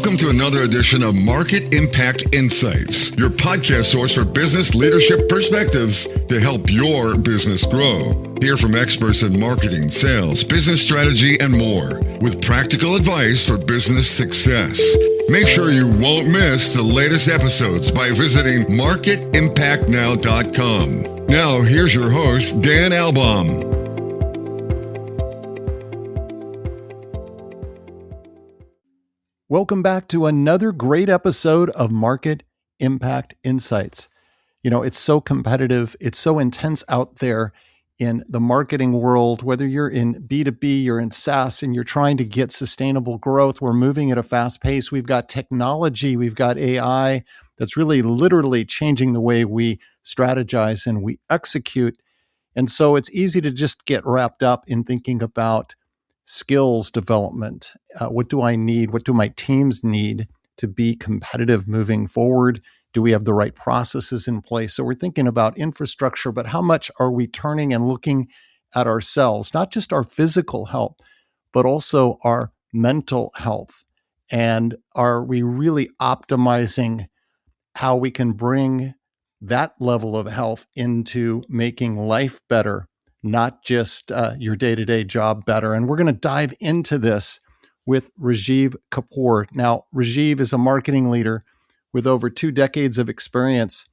Welcome to another edition of Market Impact Insights, your podcast source for business leadership perspectives to help your business grow. Hear from experts in marketing, sales, business strategy, and more, with practical advice for business success. Make sure you won't miss the latest episodes by visiting marketimpactnow.com. Now, here's your host, Dan Albaum. Welcome back to another great episode of Market Impact Insights. You know, it's so competitive, it's so intense out there in the marketing world, whether you're in B2B, you're in SaaS, and you're trying to get sustainable growth. We're moving at a fast pace. We've got technology, we've got AI that's really literally changing the way we strategize and we execute. And so it's easy to just get wrapped up in thinking about skills development. What do I need? What do my teams need to be competitive moving forward? Do we have the right processes in place? So we're thinking about infrastructure, but how much are we turning and looking at ourselves, not just our physical health, but also our mental health? And are we really optimizing how we can bring that level of health into making life better, not just your day-to-day job better? And we're going to dive into this with Rajiv Kapoor. Now, Rajiv is a marketing leader with over 2 decades of experience.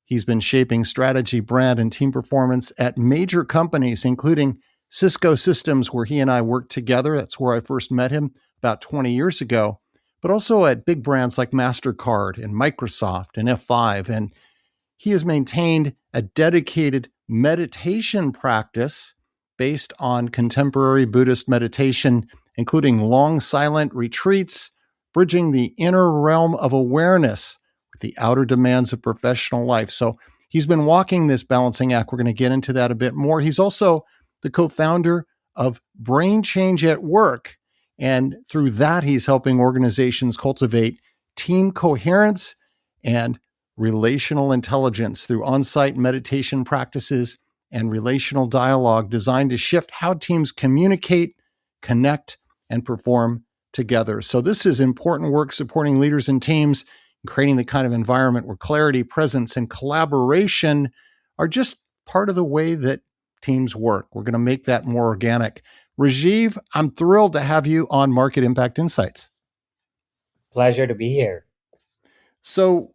He's been shaping strategy, brand, and team performance at major companies, including Cisco Systems, where he and I worked together. That's where I first met him about 20 years ago, but also at big brands like MasterCard and Microsoft and F5. And he has maintained a dedicated meditation practice based on contemporary Buddhist meditation, including long silent retreats, bridging the inner realm of awareness with the outer demands of professional life. So he's been walking this balancing act. We're going to get into that a bit more. He's also the co-founder of Brain Change at Work. And through that, he's helping organizations cultivate team coherence and relational intelligence through on-site meditation practices and relational dialogue designed to shift how teams communicate, connect, and perform together. So this is important work supporting leaders and teams and creating the kind of environment where clarity, presence, and collaboration are just part of the way that teams work. We're going to make that more organic. Rajiv, I'm thrilled to have you on Market Impact Insights. Pleasure to be here. So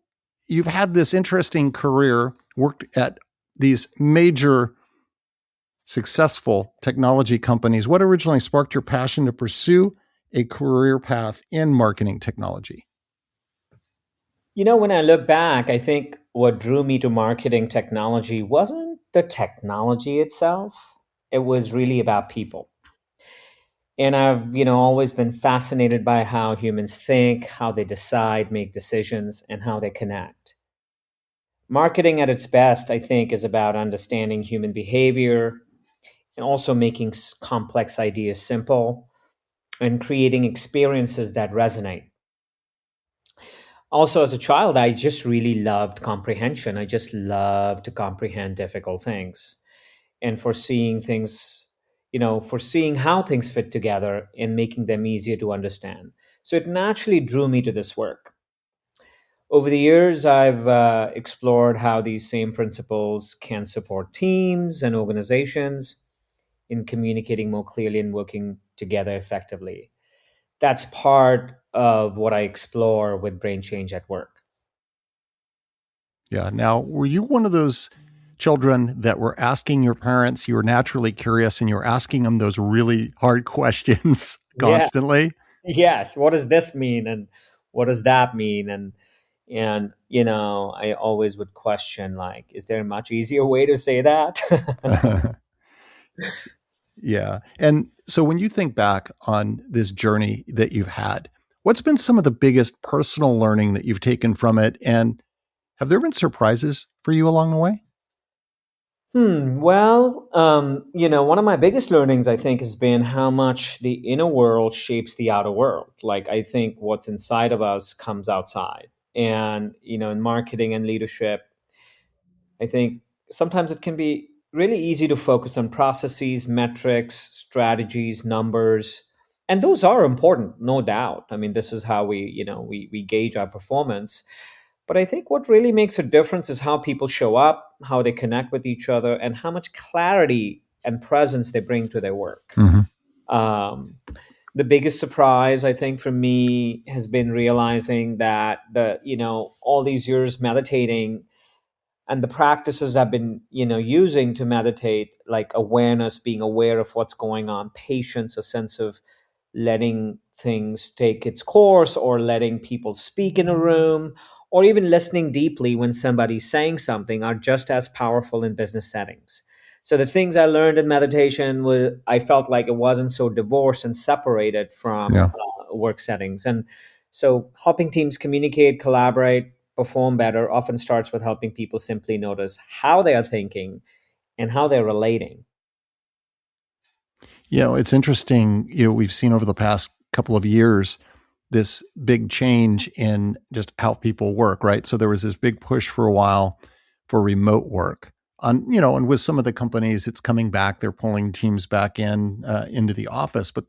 you've had this interesting career, worked at these major successful technology companies. What originally sparked your passion to pursue a career path in marketing technology? You know, when I look back, I think what drew me to marketing technology wasn't the technology itself. It was really about people. And I've, always been fascinated by how humans think, how they decide, make decisions, and how they connect. Marketing at its best, I think, is about understanding human behavior and also making complex ideas simple and creating experiences that resonate. Also, as a child, I just really loved comprehension. I just loved to comprehend difficult things and foreseeing things, foreseeing how things fit together and making them easier to understand. So it naturally drew me to this work. Over the years, I've explored how these same principles can support teams and organizations in communicating more clearly and working together effectively. That's part of what I explore with Brain Change at Work. Yeah. Now, were you one of those children that were asking your parents, you were naturally curious and you were asking them those really hard questions constantly? Yeah. Yes. What does this mean? And what does that mean? And I always would question, like, is there a much easier way to say that? Yeah. And so when you think back on this journey that you've had, what's been some of the biggest personal learning that you've taken from it? And have there been surprises for you along the way? Well, one of my biggest learnings, I think, has been how much the inner world shapes the outer world. Like, I think what's inside of us comes outside. And, in marketing and leadership, I think sometimes it can be really easy to focus on processes, metrics, strategies, numbers, And those are important, no doubt. I mean, this is how we gauge our performance. But I think what really makes a difference is how people show up, how they connect with each other, and how much clarity and presence they bring to their work. Hmm. um, the biggest surprise, I think, for me has been realizing that all these years meditating and the practices I've been using to meditate, like awareness, being aware of what's going on, patience, a sense of letting things take its course, or letting people speak in a room, or even listening deeply when somebody's saying something, are just as powerful in business settings. So the things I learned in meditation were, I felt like it wasn't so divorced and separated from Yeah. work settings. And so helping teams communicate, collaborate, perform better often starts with helping people simply notice how they are thinking and how they're relating. It's interesting. We've seen over the past couple of years this big change in just how people work, right? So there was this big push for a while for remote work. And with some of the companies, it's coming back. They're pulling teams back into the office, but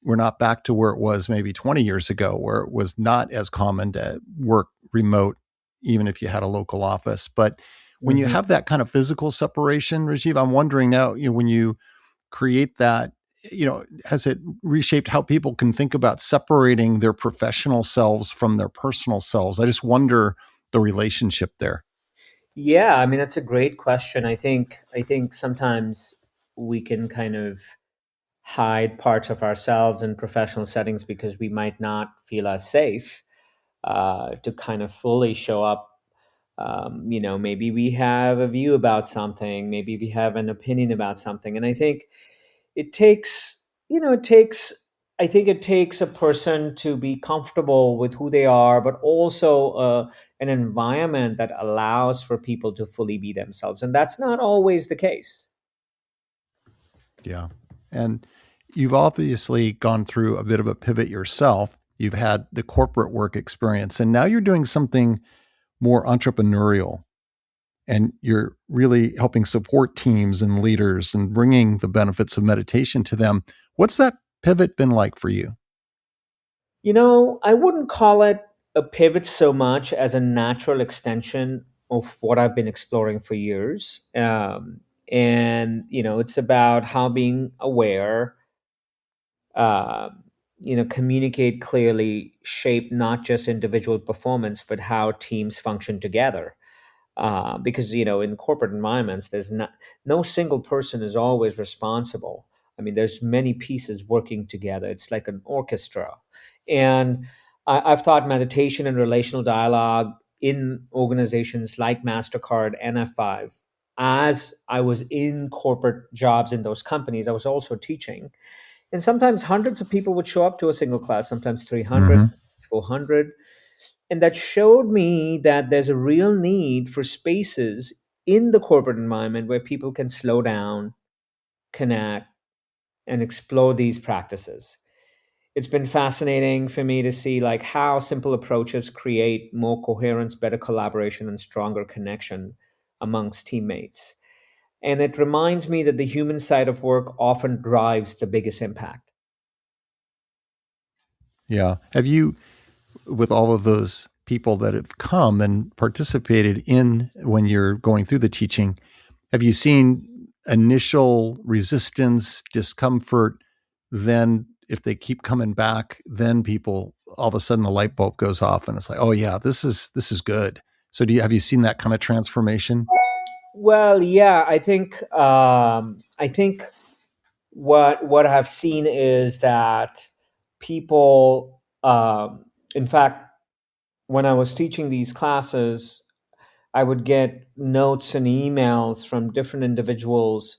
we're not back to where it was maybe 20 years ago, where it was not as common to work remote, even if you had a local office. But when you Mhm. have that kind of physical separation, Rajiv, I'm wondering now, when you create that, has it reshaped how people can think about separating their professional selves from their personal selves? I just wonder the relationship there. Yeah, I mean that's a great question. I think sometimes we can kind of hide parts of ourselves in professional settings because we might not feel as safe to kind of fully show up. Maybe we have a view about something, maybe we have an opinion about something, and I think it takes, you know, it takes. I think it takes a person to be comfortable with who they are, but also an environment that allows for people to fully be themselves, and that's not always the case. Yeah. And you've obviously gone through a bit of a pivot yourself. You've had the corporate work experience, and now you're doing something more entrepreneurial, and you're really helping support teams and leaders and bringing the benefits of meditation to them. What's that pivot been like for you? I wouldn't call it a pivot so much as a natural extension of what I've been exploring for years. And it's about how being aware, um, communicate clearly, shape not just individual performance, but how teams function together. Because in corporate environments, there's no single person is always responsible. I mean, there's many pieces working together. It's like an orchestra, and I've taught meditation and relational dialogue in organizations like Mastercard and F5. As I was in corporate jobs in those companies, I was also teaching, and sometimes hundreds of people would show up to a single class, sometimes 300, Hmm. sometimes 400. And that showed me that there's a real need for spaces in the corporate environment where people can slow down, connect, and explore these practices. It's been fascinating for me to see like how simple approaches create more coherence, better collaboration, and stronger connection amongst teammates. And it reminds me that the human side of work often drives the biggest impact. Yeah. Have you, with all of those people that have come and participated in when you're going through the teaching, have you seen initial resistance, discomfort? Then, if they keep coming back, then people all of a sudden the light bulb goes off, and it's like, oh yeah, this is good. So, have you seen that kind of transformation? Well, yeah, I think what I've seen is that people, in fact, when I was teaching these classes, I would get notes and emails from different individuals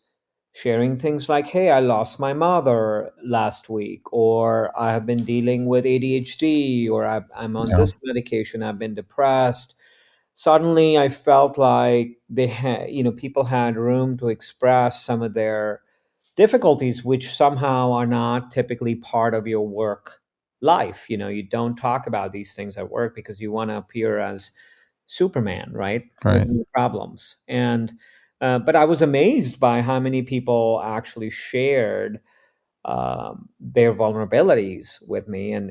sharing things like, "Hey, I lost my mother last week," or "I have been dealing with ADHD," or "I'm on Yeah. this medication, I've been depressed." Suddenly I felt like people had room to express some of their difficulties, which somehow are not typically part of your work life. You don't talk about these things at work because you want to appear as Superman, right, with Right. no problems. And but I was amazed by how many people actually shared their vulnerabilities with me, and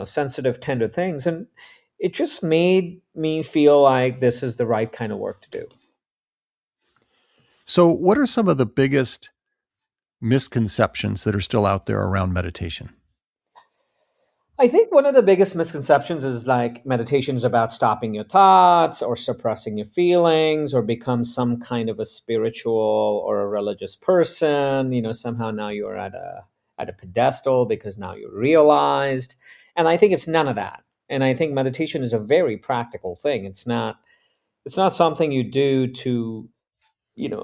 sensitive, tender things, and it just made me feel like this is the right kind of work to do. So, what are some of the biggest misconceptions that are still out there around meditation? I think one of the biggest misconceptions is like meditation is about stopping your thoughts or suppressing your feelings or become some kind of a spiritual or a religious person. Somehow now you're at a pedestal because now you're realized. And I think it's none of that. And I think meditation is a very practical thing. It's not something you do to,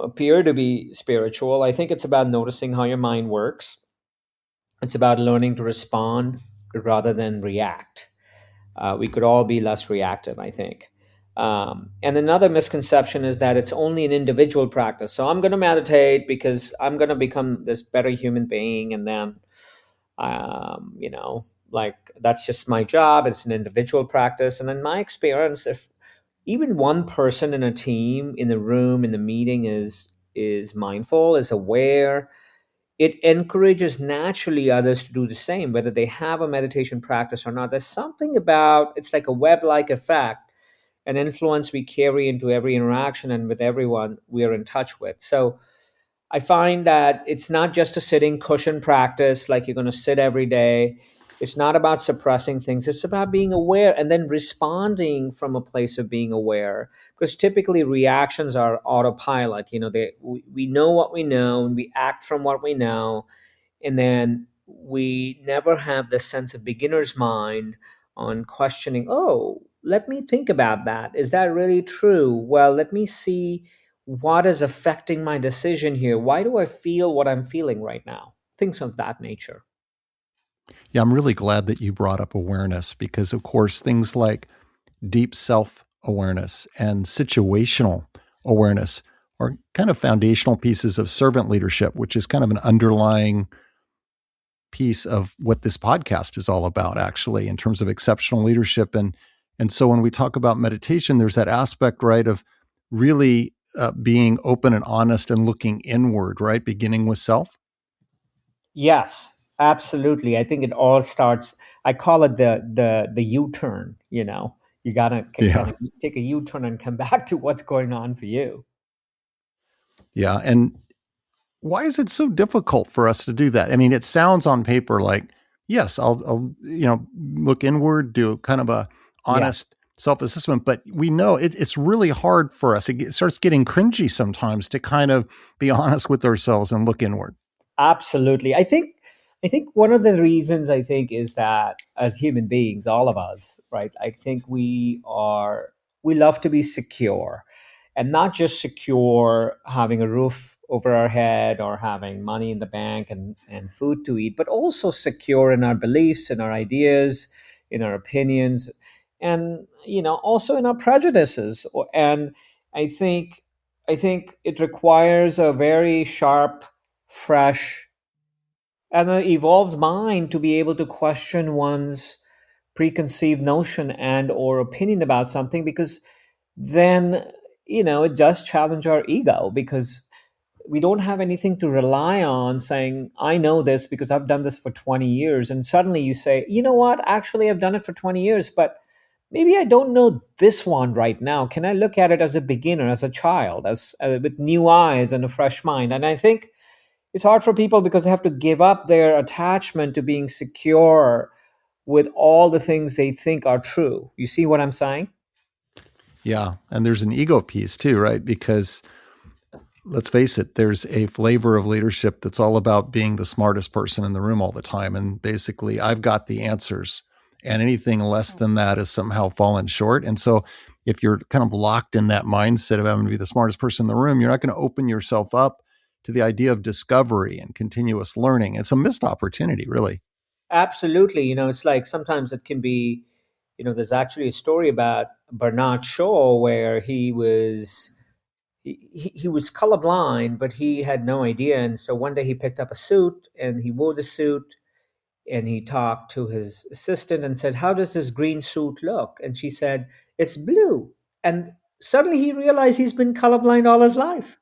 appear to be spiritual. I think it's about noticing how your mind works. It's about learning to respond rather than react. We could all be less reactive, I think. And another misconception is that it's only an individual practice. So I'm going to meditate because I'm going to become this better human being. And then, like that's just my job. It's an individual practice. And in my experience, if even one person in a team, in the room, in the meeting is mindful, is aware, it encourages naturally others to do the same, whether they have a meditation practice or not. There's something about it's like a web like effect, an influence we carry into every interaction and with everyone we are in touch with. So I find that it's not just a sitting cushion practice, like you're going to sit every day. It's not about suppressing things. It's about being aware and then responding from a place of being aware. Because typically reactions are autopilot. We know what we know and we act from what we know, and then we never have the sense of beginner's mind on questioning, oh, let me think about that, is that really true? Well, let me see what is affecting my decision here. Why do I feel what I'm feeling right now? Things of that nature. Yeah, I'm really glad that you brought up awareness because, of course, things like deep self awareness and situational awareness are kind of foundational pieces of servant leadership, which is kind of an underlying piece of what this podcast is all about, actually, in terms of exceptional leadership. And so when we talk about meditation, there's that aspect, right, of really being open and honest and looking inward, right, beginning with self. Yes, absolutely. I think it all starts. I call it the U-turn. You gotta kind Yeah. of take a U-turn and come back to what's going on for you. Yeah. And why is it so difficult for us to do that? I mean, it sounds on paper like, yes, I'll look inward, do kind of a Yeah. honest self-assessment, but we know it's really hard for us. It starts getting cringy sometimes to kind of be honest with ourselves and look inward. Absolutely. I think one of the reasons I think is that as human beings, all of us, right? I think we love to be secure, and not just secure having a roof over our head or having money in the bank and food to eat, but also secure in our beliefs, in our ideas, in our opinions, and also in our prejudices. And I think I think it requires a very sharp, fresh, and an evolved mind to be able to question one's preconceived notion and or opinion about something, because then it does challenge our ego, because we don't have anything to rely on saying I know this because I've done this for 20 years, and suddenly you say, you know what, actually I've done it for 20 years, but maybe I don't know this one right now. Can I look at it as a beginner, as a child, as with new eyes and a fresh mind? And I think it's hard for people because they have to give up their attachment to being secure with all the things they think are true. You see what I'm saying? Yeah. And there's an ego piece too, right? Because let's face it, there's a flavor of leadership that's all about being the smartest person in the room all the time. And basically, I've got the answers, and anything less than that is somehow fallen short. And so, if you're kind of locked in that mindset of having to be the smartest person in the room, you're not going to open yourself up to the idea of discovery and continuous learning. It's a missed opportunity, really. Absolutely. It's like sometimes it can be, there's actually a story about Bernard Shaw where he was colorblind, but he had no idea. And so one day he picked up a suit and he wore the suit, and he talked to his assistant and said, how does this green suit look? And she said, it's blue. And suddenly he realized he's been colorblind all his life.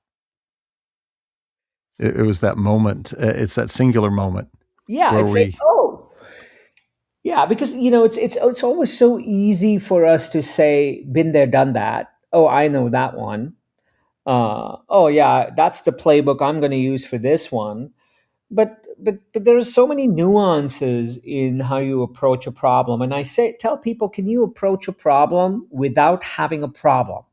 It was that moment. It's that singular moment Yeah, where it's like, we, oh, yeah, because it's always so easy for us to say, "Been there, done that." Oh, I know that one. Oh, yeah, that's the playbook I'm going to use for this one. But there are so many nuances in how you approach a problem, and I say tell people, can you approach a problem without having a problem?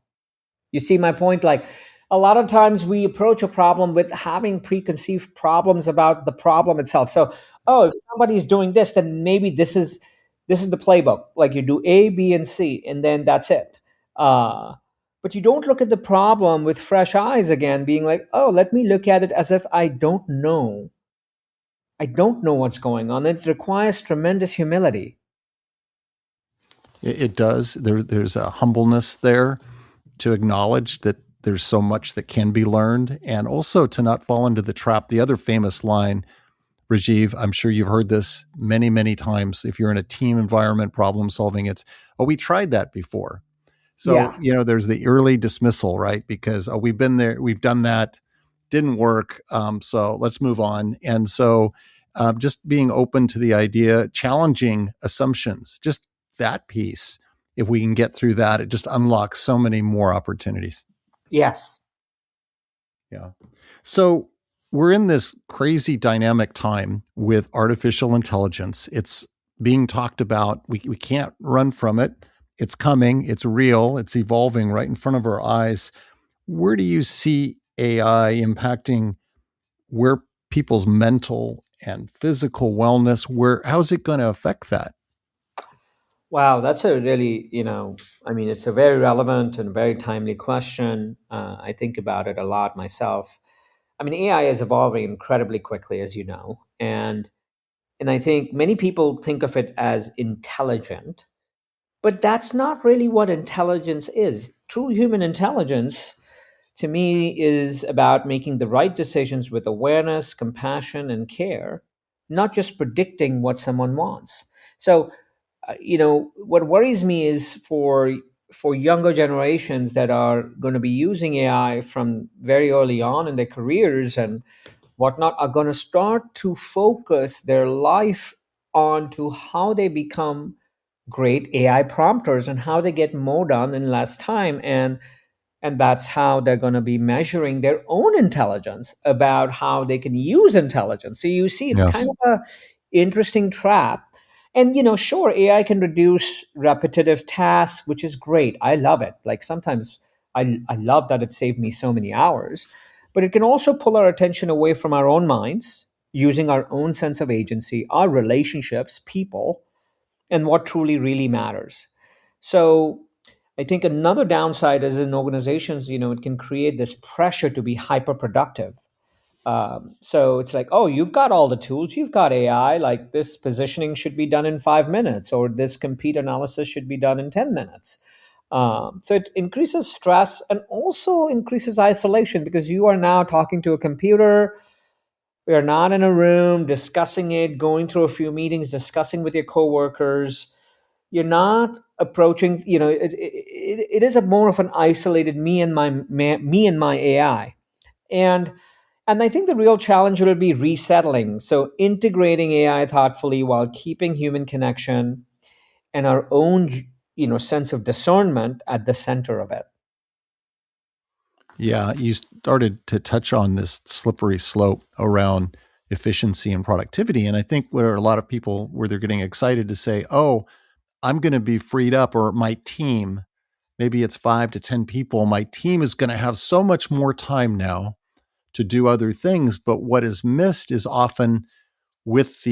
You see my point? Like, a lot of times we approach a problem with having preconceived problems about the problem itself. So, oh, if somebody's doing this, then maybe this is the playbook. Like, you do A, B, and C, and then that's it. Uh, but you don't look at the problem with fresh eyes again, being like, oh, let me look at it as if I don't know. I don't know what's going on. It requires tremendous humility. it does. There's a humbleness there to acknowledge that there's so much that can be learned, and also to not fall into the trap. The other famous line, Rajiv, I'm sure you've heard this many, many times. If you're in a team environment, problem solving, it's, oh, we tried that before. So, Yeah. there's the early dismissal, right? Because, oh, we've been there, we've done that, didn't work. So let's move on. And so, just being open to the idea, challenging assumptions, just that piece. If we can get through that, it just unlocks so many more opportunities. Yes. Yeah. So we're in this crazy dynamic time with artificial intelligence. It's being talked about. We can't run from it. It's coming. It's real. It's evolving right in front of our eyes. Where do you see AI impacting where people's mental and physical wellness? How's it going to affect that? Wow, that's a really, I mean, it's a very relevant and very timely question. I think about it a lot myself. I mean, AI is evolving incredibly quickly, as you know, and I think many people think of it as intelligent, but that's not really what intelligence is. True human intelligence, to me, is about making the right decisions with awareness, compassion, and care, not just predicting what someone wants. So, what worries me is for younger generations that are going to be using AI from very early on in their careers and whatnot, are going to start to focus their life onto how they become great AI prompters and how they get more done in less time, and that's how they're going to be measuring their own intelligence about how they can use intelligence. So you see, it's kind Yes. of a interesting trap. And sure, AI can reduce repetitive tasks, which is great. I love it. Like, sometimes I love that it saved me so many hours. But it can also pull our attention away from our own minds, using our own sense of agency, our relationships, people, and what truly really matters. So I think another downside is, in organizations, it can create this pressure to be hyper productive. So it's like, oh, you've got all the tools, you've got AI, like, this positioning should be done in 5 minutes, or this compete analysis should be done in 10 minutes. So it increases stress and also increases isolation, because you are now talking to a computer. We are not in a room discussing it, going through a few meetings, discussing with your coworkers. You're not approaching, it is a more of an isolated me and my AI. And I think the real challenge will be resettling, so integrating AI thoughtfully while keeping human connection and our own sense of discernment at the center of it. Yeah, you started to touch on this slippery slope around efficiency and productivity. And I think where a lot of people, where they're getting excited to say, oh, I'm going to be freed up, or my team, maybe it's 5 to 10 people, my team is going to have so much more time now to do other things. But what is missed is often with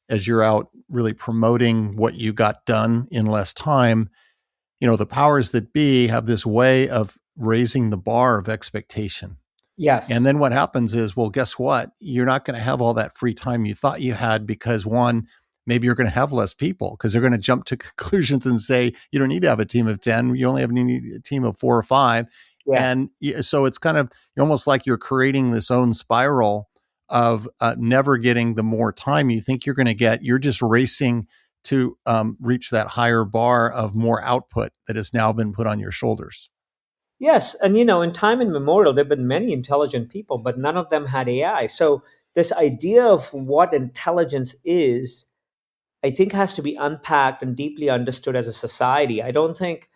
as you're out really promoting what you got done in less time, the powers that be have this way of raising the bar of expectation. And Yes. then what happens is, well, guess what? You're not going to have all that free time you thought you had, because one, maybe you're going to have less people because they're going to jump to conclusions and say, you don't need to have a team of 10. You only need a team of 4 or 5. Yes. And so it's kind of almost like you're creating this own spiral of never getting the more time you think you're going to get. You're just racing to reach that higher bar of more output that has now been put on your shoulders. Yes, and in time immemorial, there have been many intelligent people, but none of them had AI. So this idea of what intelligence is, I think, has to be unpacked and deeply understood as a society. I don't think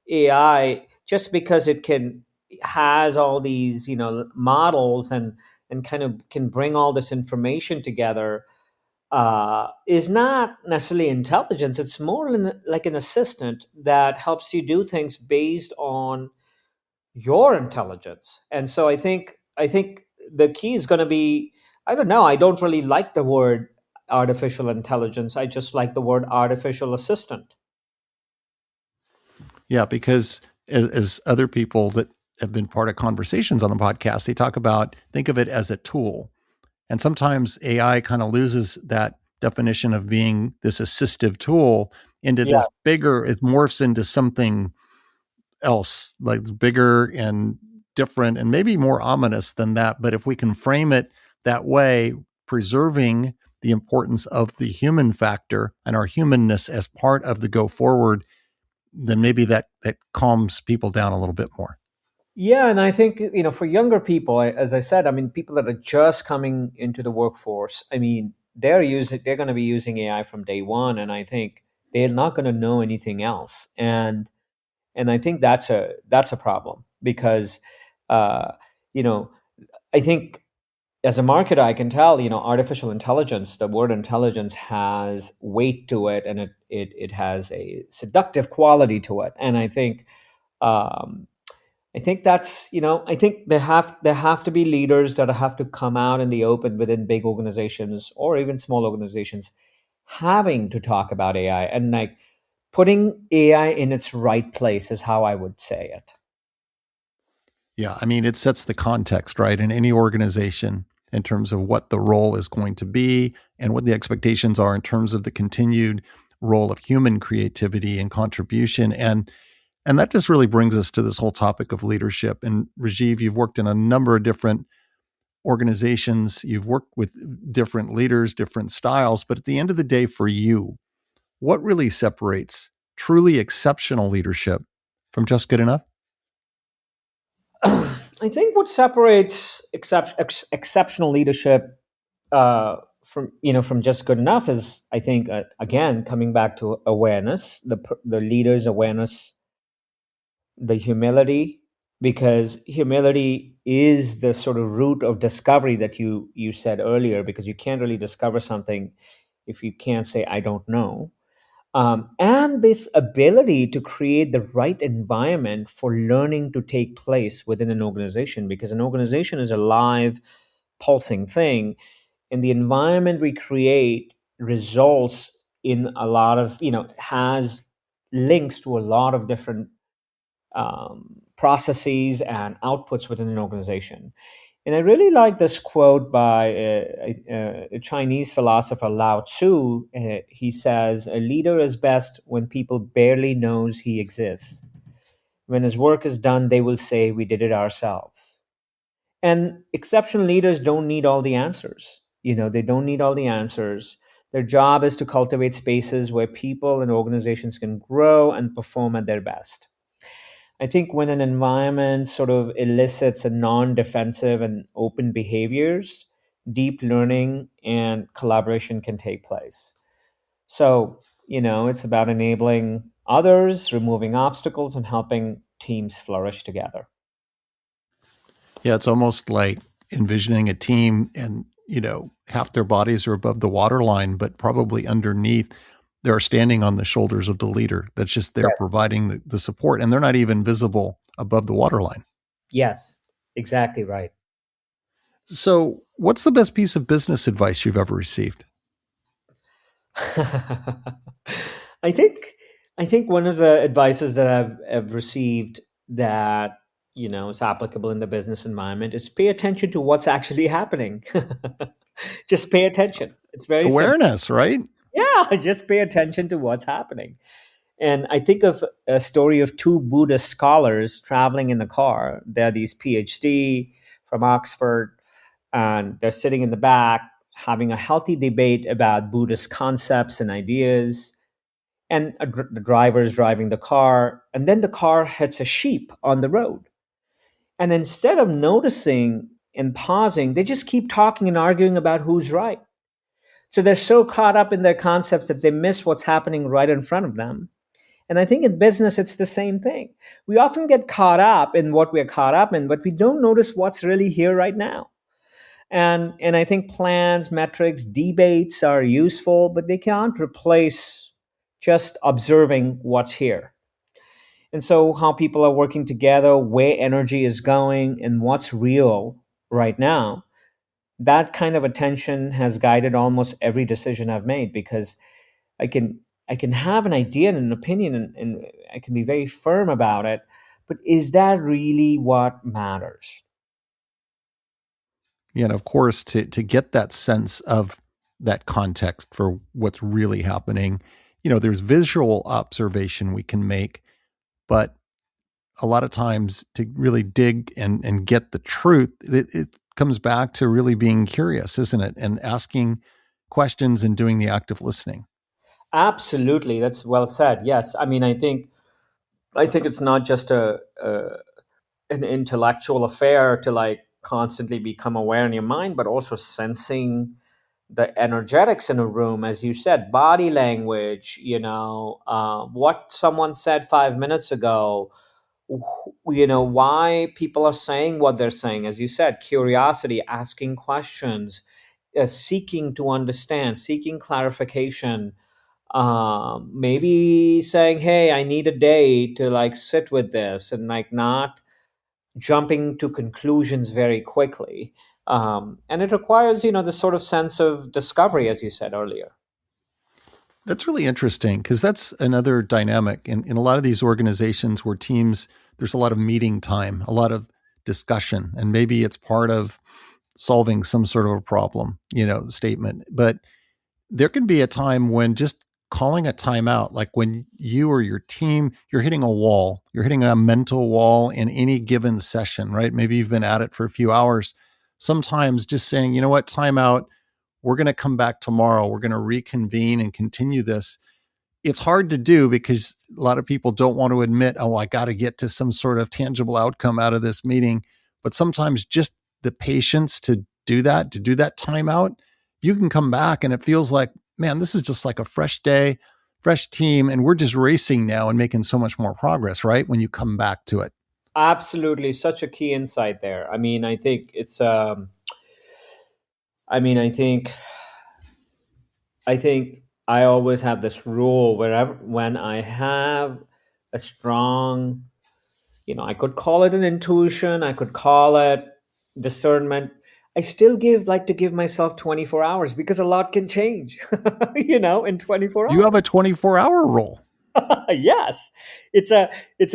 AI, just because it can has all these models and kind of can bring all this information together, is not necessarily intelligence. It's more like an assistant that helps you do things based on your intelligence. And so I think the key is going to be, I don't know, I don't really like the word artificial intelligence. I just like the word artificial assistant. Yeah, because as other people that have been part of conversations on the podcast, they talk about, think of it as a tool. And sometimes AI kind of loses that definition of being this assistive tool into Yeah. this bigger, it morphs into something else, like bigger and different and maybe more ominous than that. But if we can frame it that way, preserving the importance of the human factor and our humanness as part of the go forward, then maybe that calms people down a little bit more. Yeah, and I think for younger people, as I said, I mean, people that are just coming into the workforce, I mean, they're going to be using AI from day one, and I think they're not going to know anything else. And I think that's a problem because uh, you know I think as a marketer I can tell artificial intelligence, the word intelligence has weight to it, and it has a seductive quality to it. And um, I think that's I think there have to be leaders that have to come out in the open within big organizations or even small organizations, having to talk about AI and like putting AI in its right place is how I would say it. Yeah, I mean, it sets the context, right, in any organization in terms of what the role is going to be and what the expectations are in terms of the continued role of human creativity and contribution. And that just really brings us to this whole topic of leadership. And Rajiv, you've worked in a number of different organizations, you've worked with different leaders, different styles, but at the end of the day, for you, what really separates truly exceptional leadership from just good enough? I think what separates exceptional leadership from just good enough is, I think, again, coming back to awareness, the leader's awareness, the humility, because humility is the sort of root of discovery that you said earlier, because you can't really discover something if you can't say I don't know. And this ability to create the right environment for learning to take place within an organization, because an organization is a live, pulsing thing, and the environment we create results in a lot of, has links to a lot of different processes and outputs within an organization. And I really like this quote by a Chinese philosopher, Lao Tzu. He says, "A leader is best when people barely knows he exists. When his work is done, they will say, 'We did it ourselves.'" And exceptional leaders don't need all the answers. They don't need all the answers. Their job is to cultivate spaces where people and organizations can grow and perform at their best. I think when an environment sort of elicits a non defensive and open behaviors, deep learning and collaboration can take place. So, it's about enabling others, removing obstacles, and helping teams flourish together. Yeah, it's almost like envisioning a team and, half their bodies are above the waterline, but probably underneath they're standing on the shoulders of the leader that's just there Yes. providing the support. And they're not even visible above the waterline. Yes, exactly right. So, what's the best piece of business advice you've ever received? I think I think one of the advices that I've received that is applicable in the business environment is pay attention to what's actually happening. Just pay attention. It's very simple. Awareness, right? Yeah, just pay attention to what's happening. And I think of a story of two Buddhist scholars traveling in the car. They're these PhD from Oxford, and they're sitting in the back having a healthy debate about Buddhist concepts and ideas. And the driver is driving the car, and then the car hits a sheep on the road. And instead of noticing and pausing, they just keep talking and arguing about who's right. So they're so caught up in their concepts that they miss what's happening right in front of them. And I think in business, it's the same thing. We often get caught up in what we're caught up in, but we don't notice what's really here right now. And I think plans, metrics, debates are useful, but they can't replace just observing what's here. And so, how people are working together, where energy is going, and what's real right now, that kind of attention has guided almost every decision I've made because I can I can have an idea and an opinion and I can be very firm about it, but is that really what matters? Yeah, and of course, to get that sense of that context for what's really happening, there's visual observation we can make, but a lot of times to really dig and get the truth, it comes back to really being curious, isn't it? And asking questions and doing the active listening. Absolutely, that's well said. Yes, I mean, I think it's not just a an intellectual affair to like constantly become aware in your mind, but also sensing the energetics in a room, as you said, body language, what someone said 5 minutes ago, why people are saying what they're saying, as you said, curiosity, asking questions, seeking to understand, seeking clarification, maybe saying, hey, I need a day to like sit with this and like not jumping to conclusions very quickly. And it requires, this sort of sense of discovery, as you said earlier. That's really interesting because that's another dynamic in a lot of these organizations where teams, there's a lot of meeting time, a lot of discussion, and maybe it's part of solving some sort of a problem, statement. But there can be a time when just calling a timeout, like when you or your team, you're hitting a wall, you're hitting a mental wall in any given session, right? Maybe you've been at it for a few hours. Sometimes just saying, you know what, timeout, we're going to come back tomorrow. We're going to reconvene and continue this. It's hard to do because a lot of people don't want to admit, oh, I got to get to some sort of tangible outcome out of this meeting. But sometimes just the patience to do that timeout, you can come back and it feels like, man, this is just like a fresh day, fresh team. And we're just racing now and making so much more progress, right? When you come back to it. Absolutely, such a key insight there. I mean, I think it's. I mean, I think I always have this rule wherever when I have a strong, I could call it an intuition, I could call it discernment. I still give myself 24 hours because a lot can change, in 24 You hours. have a 24-hour rule. Yes, it's a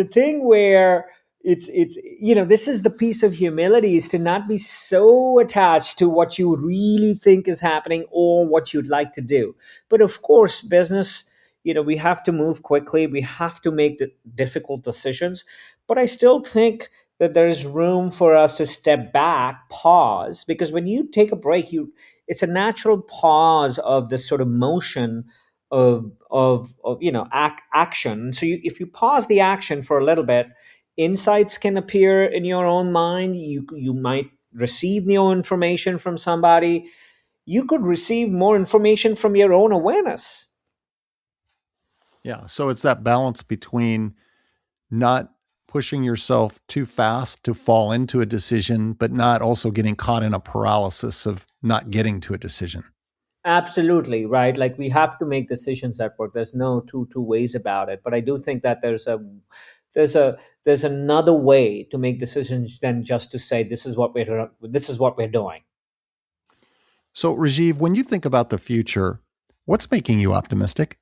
thing where this is the piece of humility, is to not be so attached to what you really think is happening or what you'd like to do. But of course, business, we have to move quickly, we have to make the difficult decisions, but I still think that there's room for us to step back, pause, because when you take a break, it's a natural pause of this sort of motion of action. So if you pause the action for a little bit, insights can appear in your own mind. You might receive new information from somebody. You could receive more information from your own awareness. Yeah. So it's that balance between not pushing yourself too fast to fall into a decision, but not also getting caught in a paralysis of not getting to a decision. Absolutely right. Like we have to make decisions that work. There's no two ways about it. But I do think that there's a there's another way to make decisions than just to say this is what we're doing. So, Rajiv, when you think about the future, what's making you optimistic?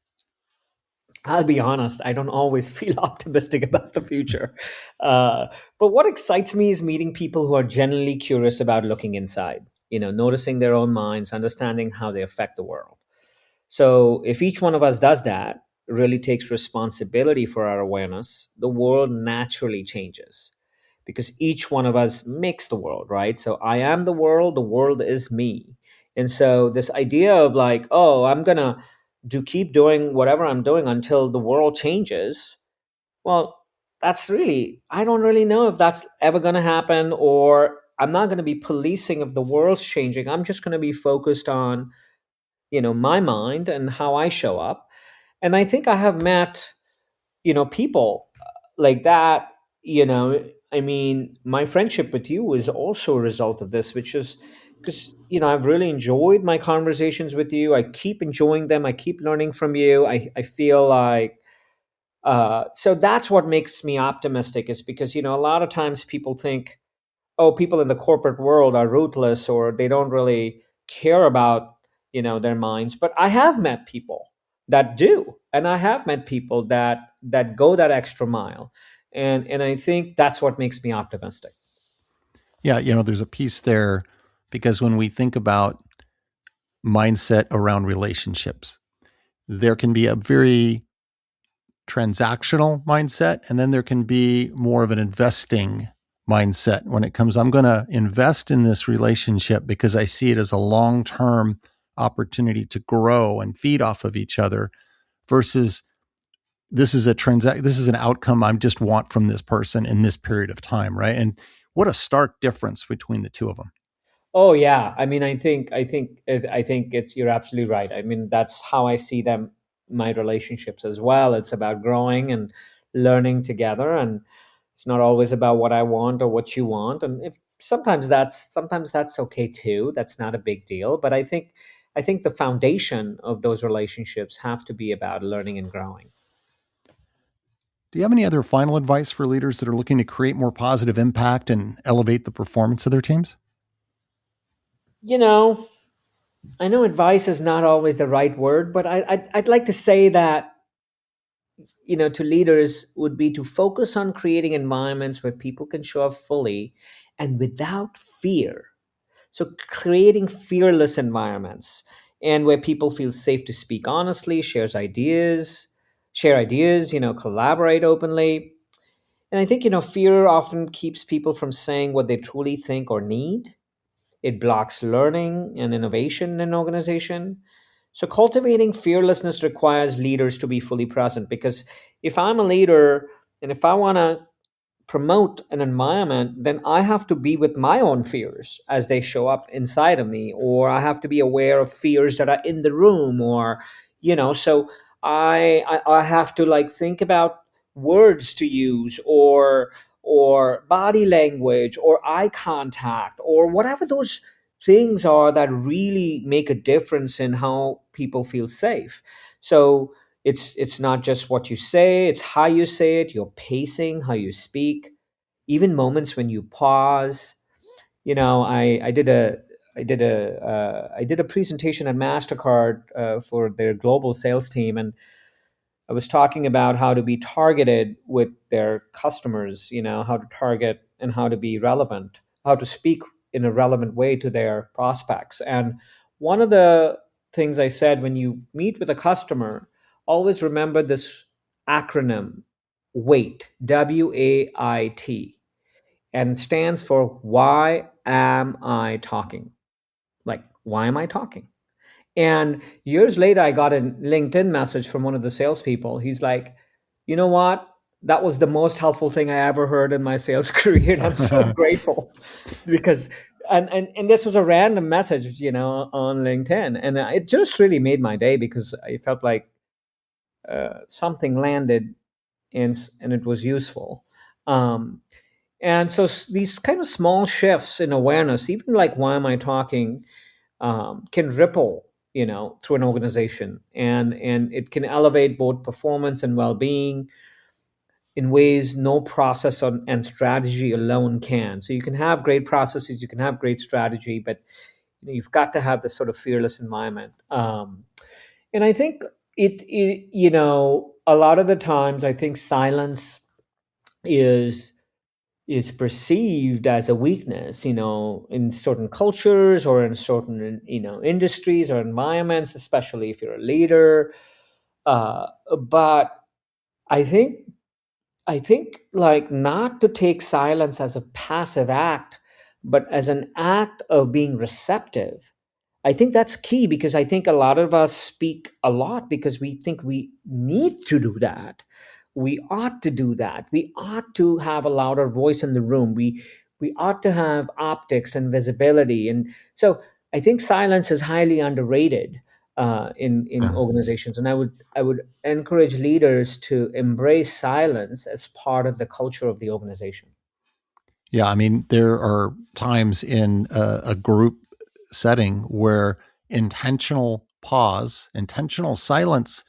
I'll be honest, I don't always feel optimistic about the future. Uh, but what excites me is meeting people who are genuinely curious about looking inside, noticing their own minds, understanding how they affect the world. So if each one of us does that, really takes responsibility for our awareness, the world naturally changes because each one of us makes the world, right? So I am the world is me. And so this idea of like, oh, I'm going to keep doing whatever I'm doing until the world changes, well, that's really, I don't really know if that's ever going to happen, or I'm not going to be policing if the world's changing. I'm just going to be focused on, my mind and how I show up. And I think I have met, people like that. I mean, my friendship with you is also a result of this, which is because, I've really enjoyed my conversations with you. I keep enjoying them. I keep learning from you. I feel like, so that's what makes me optimistic, is because, a lot of times people think, oh, people in the corporate world are ruthless, or they don't really care about, their minds. But I have met people that do, and I have met people that go that extra mile, and I think that's what makes me optimistic. Yeah, there's a piece there because when we think about mindset around relationships, there can be a very transactional mindset, and then there can be more of an investing mindset when it comes, I'm going to invest in this relationship because I see it as a long-term opportunity to grow and feed off of each other, versus this is an outcome I just want from this person in this period of time, right? And what a stark difference between the two of them. Oh yeah, I mean, I think it's, you're absolutely right. I mean, that's how I see them, my relationships as well. It's about growing and learning together, and it's not always about what I want or what you want. And if sometimes that's okay too. That's not a big deal. But I think the foundation of those relationships have to be about learning and growing. Do you have any other final advice for leaders that are looking to create more positive impact and elevate the performance of their teams? You know, I know advice is not always the right word, but I'd like to say that, to leaders would be to focus on creating environments where people can show up fully and without fear. So, creating fearless environments, and where people feel safe to speak honestly, share ideas, collaborate openly. And I think, fear often keeps people from saying what they truly think or need. It blocks learning and innovation in an organization. So, cultivating fearlessness requires leaders to be fully present, because if I'm a leader and if I want to promote an environment, then I have to be with my own fears as they show up inside of me, or I have to be aware of fears that are in the room, or, so I have to like think about words to use, or body language, or eye contact, or whatever those things are that really make a difference in how people feel safe. So it's not just what you say, it's how you say it, your pacing, how you speak, even moments when you pause. I did a presentation at Mastercard for their global sales team, and I was talking about how to be targeted with their customers, how to target and how to be relevant, how to speak in a relevant way to their prospects. And one of the things I said, when you meet with a customer, always remember this acronym, WAIT, WAIT, and stands for why am I talking? Like, why am I talking? And years later, I got a LinkedIn message from one of the salespeople. He's like, you know what? That was the most helpful thing I ever heard in my sales career. And I'm so grateful because, and this was a random message, on LinkedIn. And it just really made my day, because I felt like something landed, and it was useful. Um, and so these kind of small shifts in awareness, even like why am I talking, can ripple, through an organization, and it can elevate both performance and well-being in ways no process and strategy alone can. So you can have great processes, you can have great strategy, but you've got to have this sort of fearless environment. And I think a lot of the times, I think silence is is perceived as a weakness, in certain cultures or in certain, industries or environments, especially if you're a leader. But I think, like, not to take silence as a passive act, but as an act of being receptive. I think that's key, because I think a lot of us speak a lot because we think we need to do that, we ought to do that. We ought to have a louder voice in the room. We ought to have optics and visibility. And so I think silence is highly underrated in Yeah. organizations. And I would encourage leaders to embrace silence as part of the culture of the organization. Yeah, I mean, there are times in a group setting where intentional pause, intentional silence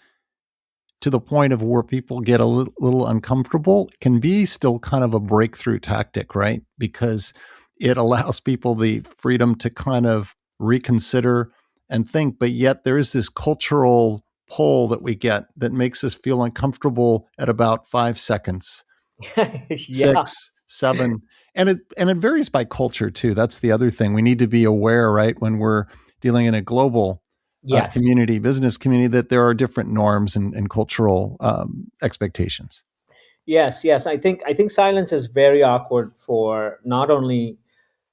to the point of where people get a little uncomfortable can be still kind of a breakthrough tactic, right? Because it allows people the freedom to kind of reconsider and think, but yet there is this cultural pull that we get that makes us feel uncomfortable at about 5 seconds, Yeah. 6, 7, and it varies by culture too. That's the other thing. We need to be aware, right, when we're dealing in a global Yes. community, business community, that there are different norms and cultural expectations. Yes. Yes. I think silence is very awkward for not only,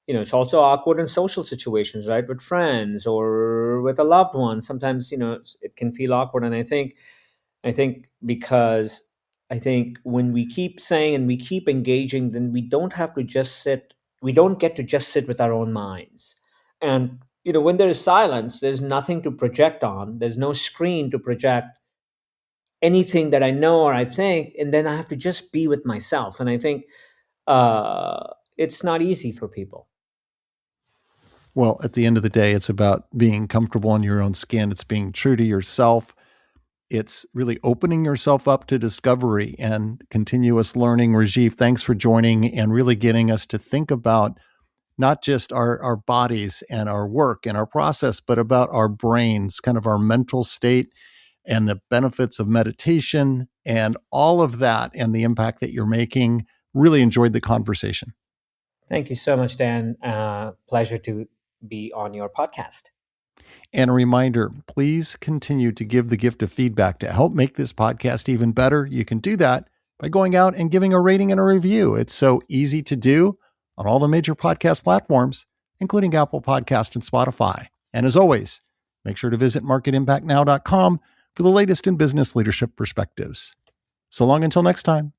it's also awkward in social situations, right? With friends or with a loved one. Sometimes, it can feel awkward. And I think because I think when we keep saying and we keep engaging, then we don't get to just sit with our own minds. And, when there is silence, there's nothing to project on, there's no screen to project anything that I know or I think, and then I have to just be with myself. And I think it's not easy for people. Well, at the end of the day, it's about being comfortable in your own skin. It's being true to yourself. It's really opening yourself up to discovery and continuous learning. Rajiv, thanks for joining and really getting us to think about not just our bodies and our work and our process, but about our brains, kind of our mental state and the benefits of meditation and all of that and the impact that you're making. Really enjoyed the conversation. Thank you so much, Dan. Pleasure to be on your podcast. And a reminder, please continue to give the gift of feedback to help make this podcast even better. You can do that by going out and giving a rating and a review. It's so easy to do on all the major podcast platforms, including Apple Podcast and Spotify. And as always, make sure to visit marketimpactnow.com for the latest in business leadership perspectives. So long until next time.